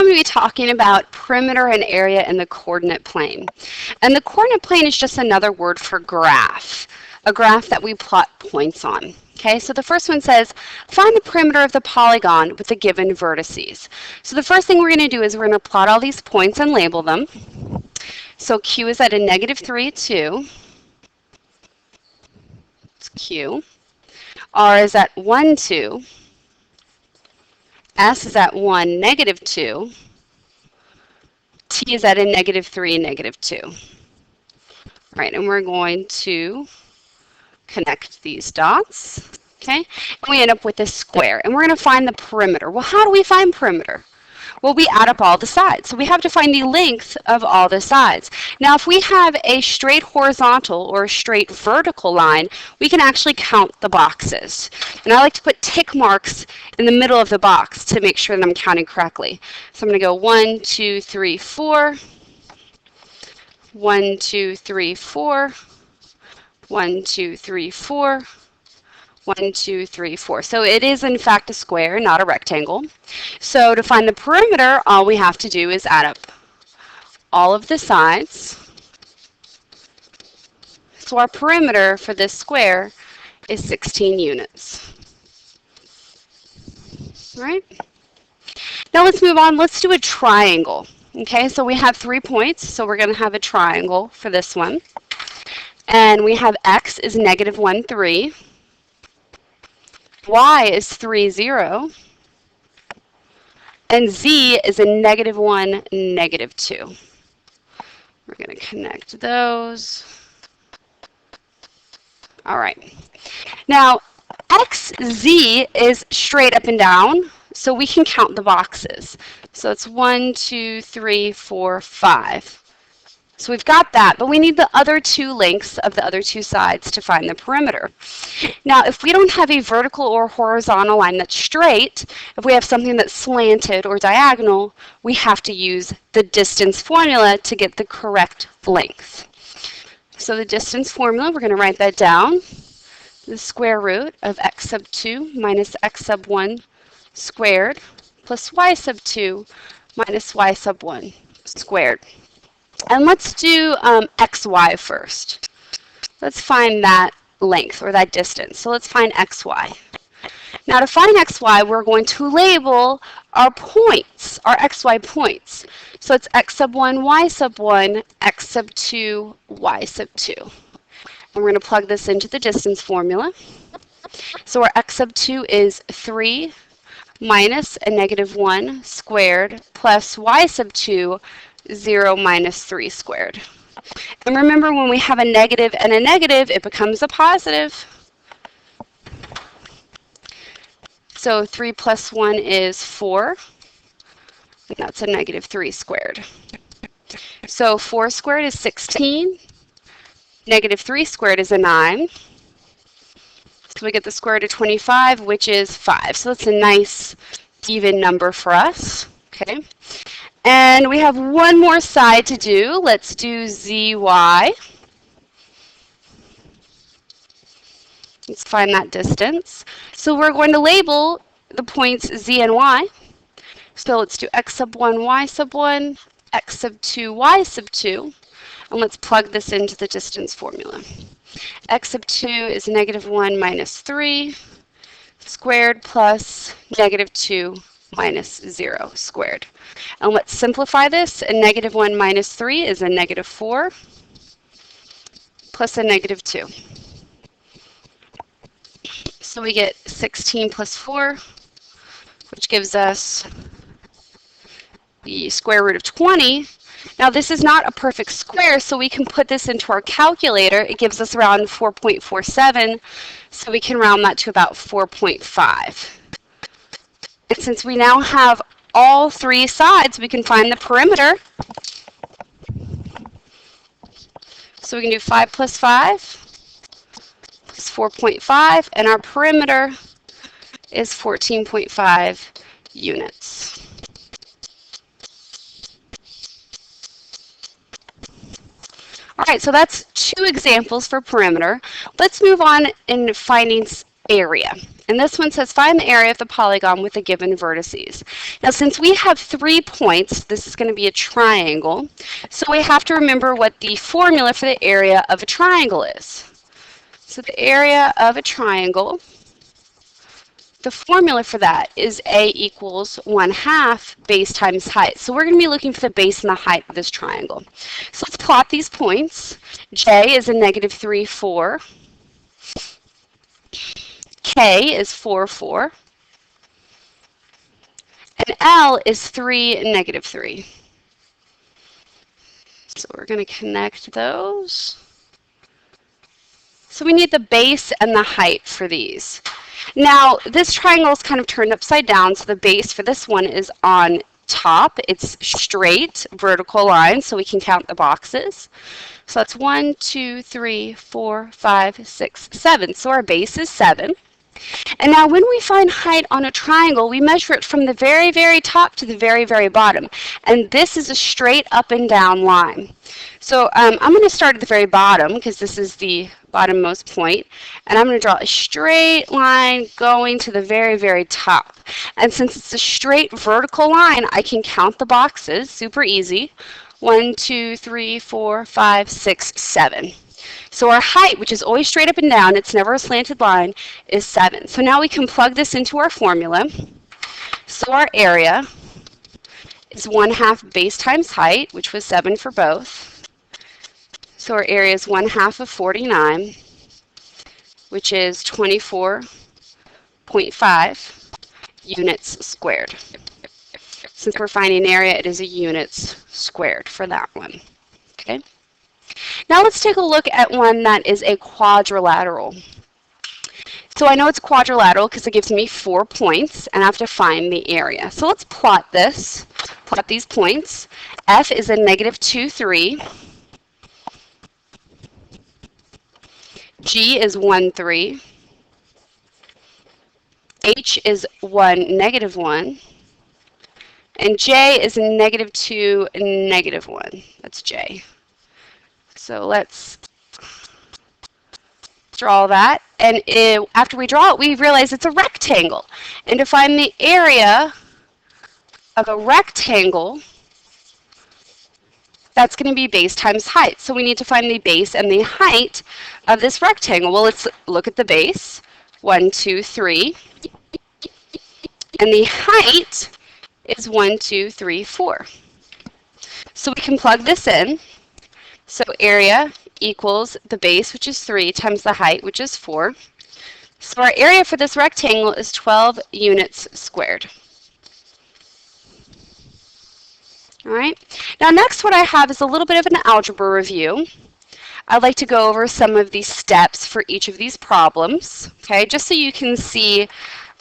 going to be talking about perimeter and area in the coordinate plane. And the coordinate plane is just another word for graph, a graph that we plot points on. Okay, so the first one says, find the perimeter of the polygon with the given vertices. So the first thing we're going to do is we're going to plot all these points and label them. So Q is at a -3, 2. It's Q. R is at 1, 2. S is at 1, -2. T is at a -3, -2. All right, and we're going to connect these dots, okay? And we end up with a square, and we're going to find the perimeter. Well, how do we find perimeter? Well, we add up all the sides. So we have to find the length of all the sides. Now, if we have a straight horizontal or a straight vertical line, we can actually count the boxes. And I like to put tick marks in the middle of the box to make sure that I'm counting correctly. So I'm going to go 1, 2, 3, 4. 1, 2, 3, 4. 1, 2, 3, 4. 1, 2, 3, 4. So it is in fact a square, not a rectangle. So to find the perimeter, all we have to do is add up all of the sides. So our perimeter for this square is 16 units. All right? Now let's move on. Let's do a triangle. Okay, so we have 3 points, so we're going to have a triangle for this one. And we have x is -1, 3. Y is 3, 0. And z is a -1, -2. We're going to connect those. All right. Now, xz is straight up and down, so we can count the boxes. So it's 1, 2, 3, 4, 5. So we've got that, but we need the other 2 lengths of the other 2 sides to find the perimeter. Now, if we don't have a vertical or horizontal line that's straight, if we have something that's slanted or diagonal, we have to use the distance formula to get the correct length. So the distance formula, we're going to write that down. The square root of x sub 2 minus x sub 1 squared plus y sub 2 minus y sub 1 squared. And let's do xy first. Let's find that length or that distance. So let's find xy. Now to find xy, we're going to label our points, our xy points. So it's x sub 1, y sub 1, x sub 2, y sub 2. And we're going to plug this into the distance formula. So our x sub 2 is 3 minus a -1 squared plus y sub 2, 0 minus 3 squared. And remember, when we have a negative and a negative, it becomes a positive. So 3 plus 1 is 4, and that's a -3 squared. So 4 squared is 16, -3 squared is a 9. So we get the square root of 25, which is 5. So that's a nice even number for us. Okay. And we have one more side to do. Let's do zy. Let's find that distance. So we're going to label the points z and y. So let's do x sub 1, y sub 1, x sub 2, y sub 2. And let's plug this into the distance formula. X sub 2 is -1 minus 3 squared plus -2 minus 0 squared. And let's simplify this. A -1 minus 3 is a -4 plus a -2. So we get 16 plus 4, which gives us the square root of 20. Now this is not a perfect square, so we can put this into our calculator. It gives us around 4.47, so we can round that to about 4.5. And since we now have all 3 sides, we can find the perimeter. So we can do 5 plus 5 is 4.5, and our perimeter is 14.5 units. All right, so that's 2 examples for perimeter. Let's move on in finding area. And this one says find the area of the polygon with the given vertices. Now since we have 3 points, this is going to be a triangle. So we have to remember what the formula for the area of a triangle is. So the area of a triangle, the formula for that is A equals 1/2 base times height. So we're going to be looking for the base and the height of this triangle. So let's plot these points. J is a -3, 4. K is 4, 4. And L is 3, -3. So we're going to connect those. So we need the base and the height for these. Now, this triangle is kind of turned upside down, so the base for this one is on top. It's straight, vertical line, so we can count the boxes. So that's 1, 2, 3, 4, 5, 6, 7. So our base is 7. And now when we find height on a triangle, we measure it from the very, very top to the very, very bottom. And this is a straight up and down line. So I'm going to start at the very bottom because this is the bottommost point. And I'm going to draw a straight line going to the very, very top. And since it's a straight vertical line, I can count the boxes. Super easy. 1, 2, 3, 4, 5, 6, 7. So our height, which is always straight up and down, it's never a slanted line, is 7. So now we can plug this into our formula. So our area is 1/2 base times height, which was 7 for both. So our area is 1/2 of 49, which is 24.5 units squared. Since we're finding area, it is a units squared for that one. Okay. Now let's take a look at one that is a quadrilateral. So I know it's quadrilateral because it gives me 4 points, and I have to find the area. So let's plot this, plot these points. F is a -2, 3. G is 1, 3. H is 1, -1. And J is a -2, -1. That's J. So let's draw that. And after we draw it, we realize it's a rectangle. And to find the area of a rectangle, that's going to be base times height. So we need to find the base and the height of this rectangle. Well, let's look at the base. 1, 2, 3. And the height is 1, 2, 3, 4. So we can plug this in. So area equals the base, which is 3, times the height, which is 4. So our area for this rectangle is 12 units squared. All right. Now next what I have is a little bit of an algebra review. I'd like to go over some of these steps for each of these problems, okay, just so you can see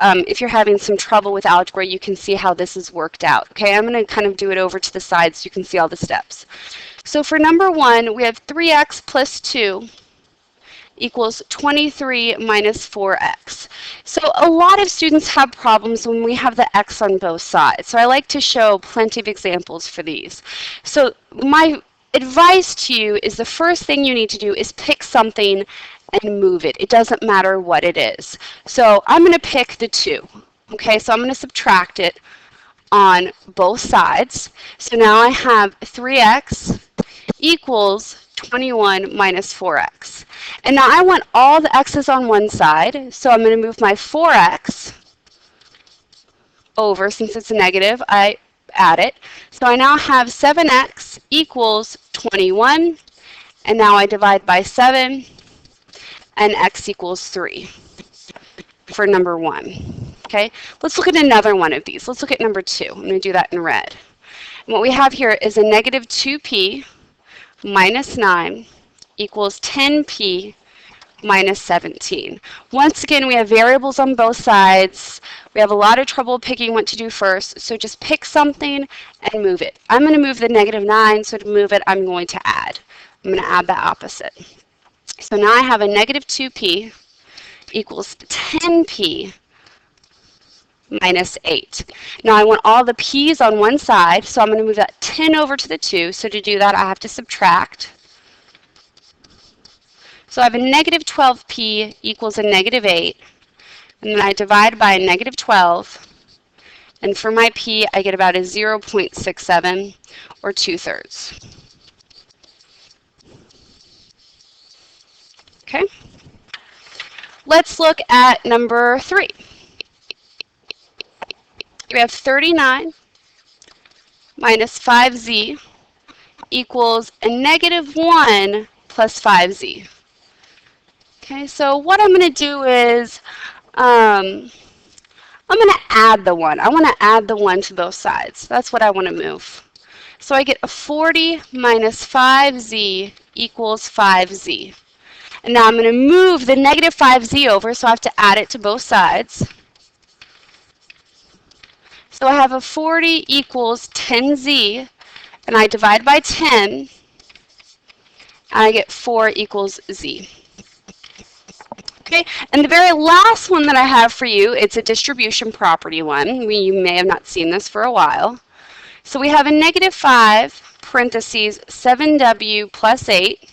if you're having some trouble with algebra, you can see how this is worked out. Okay, I'm going to kind of do it over to the side so you can see all the steps. So for number 1, we have 3x plus 2 equals 23 minus 4x. So a lot of students have problems when we have the x on both sides. So I like to show plenty of examples for these. So my advice to you is the first thing you need to do is pick something and move it. It doesn't matter what it is. So I'm going to pick the 2. Okay, so I'm going to subtract it on both sides. So now I have 3x equals 21 minus 4x. And now I want all the x's on one side, so I'm going to move my 4x over. Since it's a negative, I add it. So I now have 7x equals 21, and now I divide by 7, and x equals 3 for number 1. Okay, let's look at another one of these. Let's look at number 2. I'm going to do that in red. And what we have here is a negative 2p minus 9 equals 10p minus 17. Once again, we have variables on both sides. We have a lot of trouble picking what to do first, so just pick something and move it. I'm going to move the negative 9, so to move it, I'm going to add. I'm going to add the opposite. So now I have a negative 2p equals 10p minus 8. Now I want all the p's on one side, so I'm going to move that 10 over to the 2. So to do that, I have to subtract. So I have a negative 12p equals a negative 8. and then I divide by a negative 12, and for my p, I get about a 0.67, or 2/3. Okay? Let's look at number 3. We have 39 minus 5z equals a negative 1 plus 5z. Okay, so what I'm going to do is I'm going to add the 1. I want to add the 1 to both sides. That's what I want to move. So I get a 40 minus 5z equals 5z. And now I'm going to move the negative 5z over, so I have to add it to both sides. So I have a 40 equals 10z, and I divide by 10, and I get 4 equals z. Okay, and the very last one that I have for you, it's a distribution property one. You may have not seen this for a while. So we have a negative 5, parentheses, 7w plus 8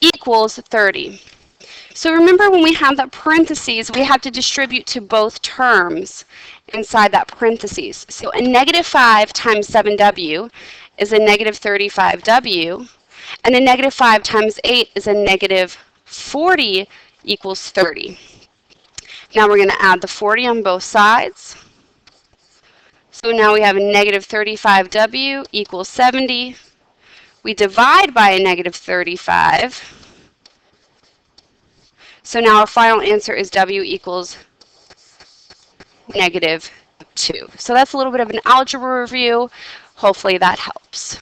equals 30. So remember when we have that parentheses, we have to distribute to both terms inside that parentheses. So a negative 5 times 7w is a negative 35w, and a negative 5 times 8 is a negative 40 equals 30. Now we're going to add the 40 on both sides. So now we have a negative 35w equals 70. We divide by a negative 35. So now our final answer is w equals negative 2. So that's a little bit of an algebra review. Hopefully that helps.